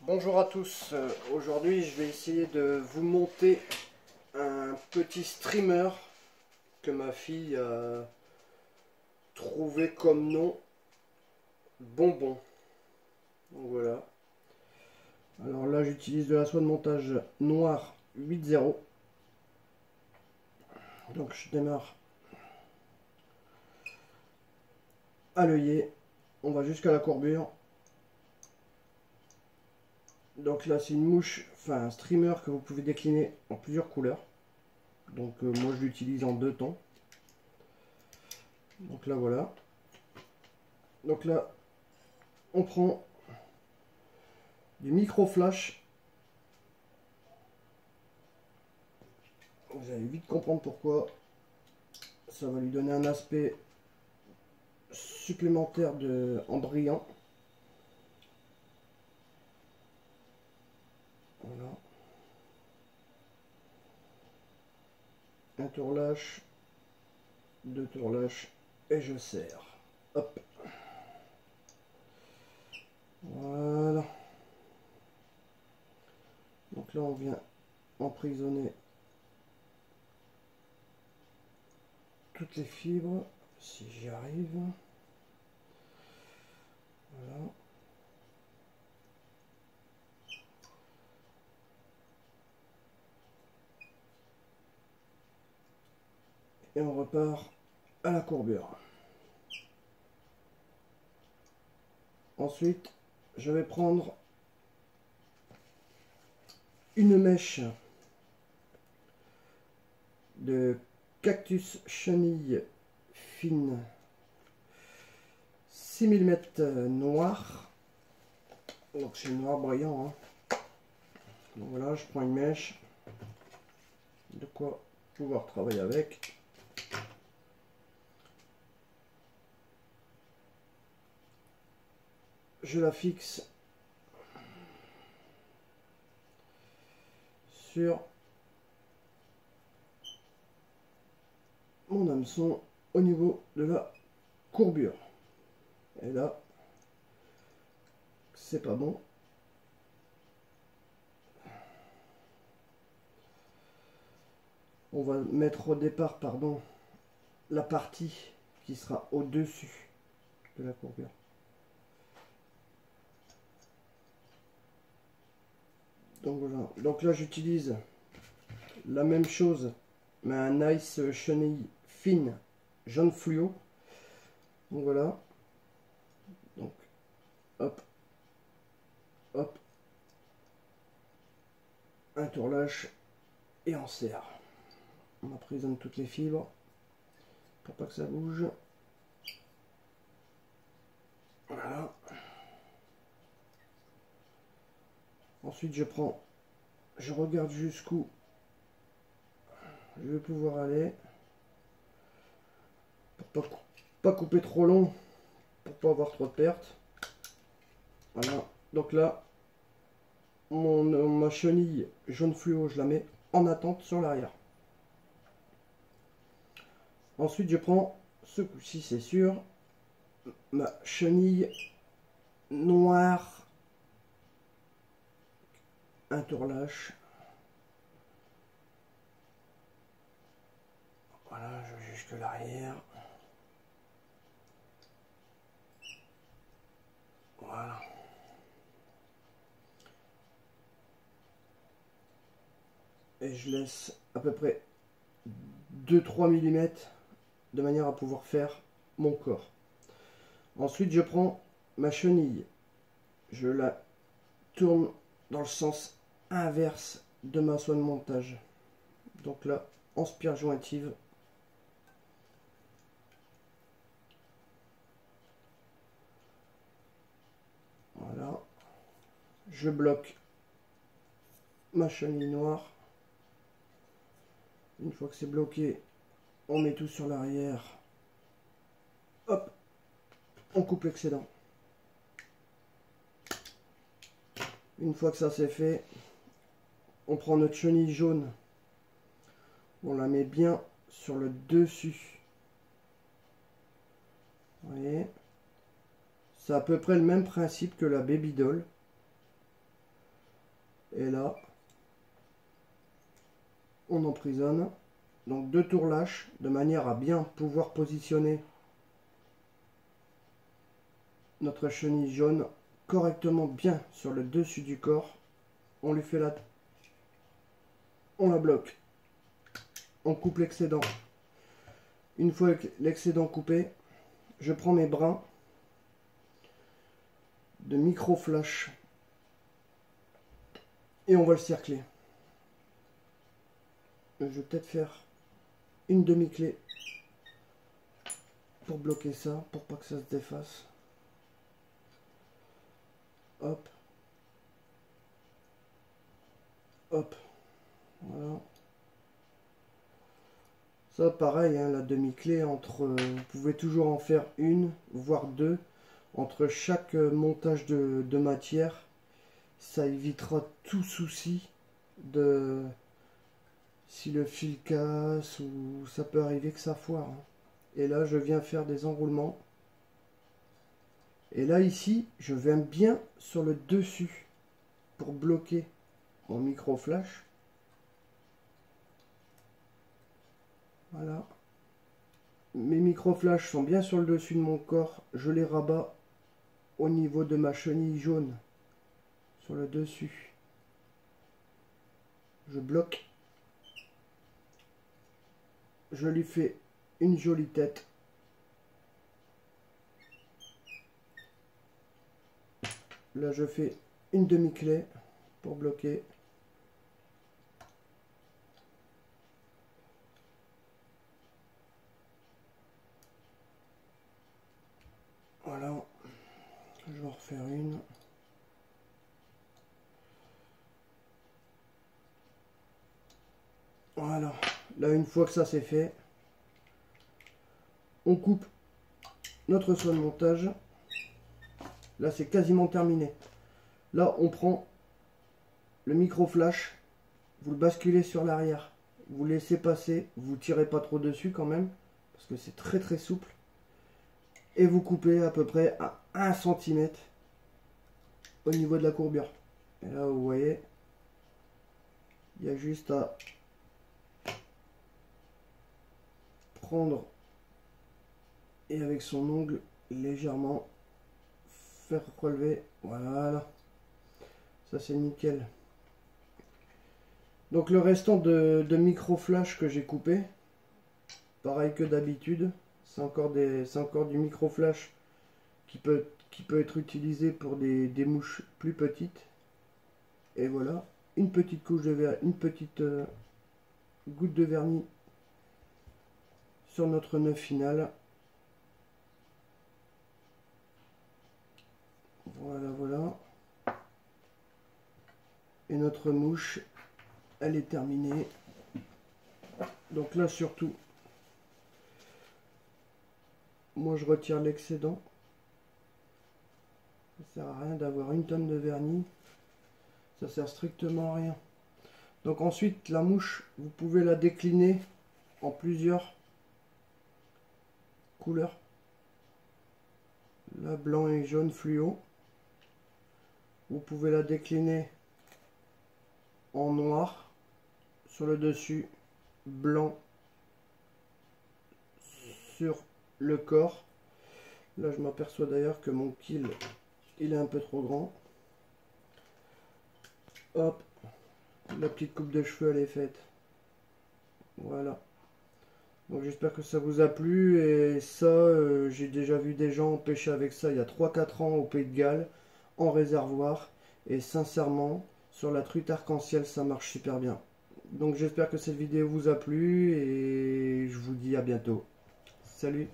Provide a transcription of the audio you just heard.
Bonjour à tous, aujourd'hui je vais essayer de vous monter un petit streamer que ma fille a trouvé comme nom Bonbon. Donc voilà. Alors là j'utilise de la soie de montage noire 8.0. Donc je démarre à l'œillet, on va jusqu'à la courbure. Donc là c'est une mouche, enfin un streamer que vous pouvez décliner en plusieurs couleurs. Donc moi je l'utilise en 2 tons. Donc là voilà. Donc là on prend du micro flash. Vous allez vite comprendre pourquoi. Ça va lui donner un aspect supplémentaire en brillant. Voilà. Un tourlâche, 2 tourlâches et je serre. Hop. Voilà. Donc là on vient emprisonner toutes les fibres, si j'y arrive. Voilà. Et on repart à la courbure. Ensuite, je vais prendre une mèche de cactus chenille fine 6 mm noir. Donc c'est noir brillant. Donc voilà, je prends une mèche. De quoi pouvoir travailler avec. Je la fixe sur mon hameçon au niveau de la courbure. Et là, c'est pas bon. On va mettre au départ, pardon, la partie qui sera au-dessus de la courbure. Donc voilà. Donc là, j'utilise la même chose, mais un nice chenille fine jaune fluo. Donc voilà. Donc hop, hop, un tourlâche et on serre. On emprisonne toutes les fibres pour pas que ça bouge. Voilà. Ensuite je regarde jusqu'où je vais pouvoir aller pour pas couper trop long, pour pas avoir trop de pertes. Voilà. Donc là, ma chenille jaune fluo, je la mets en attente sur l'arrière. Ensuite, je prends, ce coup-ci c'est sûr, ma chenille noire, un tourlâche. Voilà, je vais jusque l'arrière. Voilà. Et je laisse à peu près 2-3 mm de manière à pouvoir faire mon corps. Ensuite, je prends ma chenille. Je la tourne dans le sens inverse de ma soie de montage. Donc là, en spire jointive. Voilà. Je bloque ma chenille noire. Une fois que c'est bloqué, on met tout sur l'arrière. Hop, on coupe l'excédent. Une fois que ça c'est fait, on prend notre chenille jaune. On la met bien sur le dessus. Vous voyez, c'est à peu près le même principe que la baby doll. Et là, on emprisonne. Donc 2 tours lâches, de manière à bien pouvoir positionner notre chenille jaune correctement bien sur le dessus du corps. On lui fait on la bloque. On coupe l'excédent. Une fois l'excédent coupé, je prends mes brins de micro flash et on va le cercler. Je vais peut-être faire une demi-clé pour bloquer ça, pour pas que ça se défasse. Hop. Hop. Voilà. Ça pareil, hein, la demi-clé, vous pouvez toujours en faire une, voire deux, entre chaque montage de matière. Ça évitera tout souci de si le fil casse ou ça peut arriver que ça foire. Hein. Et là je viens faire des enroulements. Et là ici, je viens bien sur le dessus pour bloquer mon micro flash. Voilà. Mes micro-flashs sont bien sur le dessus de mon corps. Je les rabats au niveau de ma chenille jaune. Sur le dessus. Je bloque. Je lui fais une jolie tête. Là, je fais une demi-clé pour bloquer. Voilà, je vais en refaire une. Voilà, là une fois que ça c'est fait, on coupe notre soin de montage. Là c'est quasiment terminé. Là on prend le micro flash, vous le basculez sur l'arrière, vous laissez passer, vous tirez pas trop dessus quand même, parce que c'est très souple. Et vous coupez à peu près à 1 cm au niveau de la courbure. Et là vous voyez, il y a juste à prendre et avec son ongle légèrement faire relever. Voilà, ça c'est nickel. Donc le restant de micro flash que j'ai coupé, pareil que d'habitude. C'est encore du micro flash qui peut être utilisé pour des mouches plus petites. Et voilà, une petite couche de vernis, une petite goutte de vernis sur notre nœud final. Voilà. Et notre mouche, elle est terminée. Donc là surtout, moi je retire l'excédent. Ça sert à rien d'avoir une tonne de vernis. Ça sert strictement à rien. Donc ensuite la mouche, vous pouvez la décliner en plusieurs couleurs. Là blanc et jaune fluo. Vous pouvez la décliner en noir sur le dessus, blanc sur le corps. Là je m'aperçois d'ailleurs que mon kill il est un peu trop grand. Hop, la petite coupe de cheveux elle est faite. Voilà. Donc j'espère que ça vous a plu. Et ça, j'ai déjà vu des gens pêcher avec ça il y a 3-4 ans au Pays de Galles en réservoir. Et sincèrement, sur la truite arc-en-ciel ça marche super bien. Donc j'espère que cette vidéo vous a plu et je vous dis à bientôt. Salut!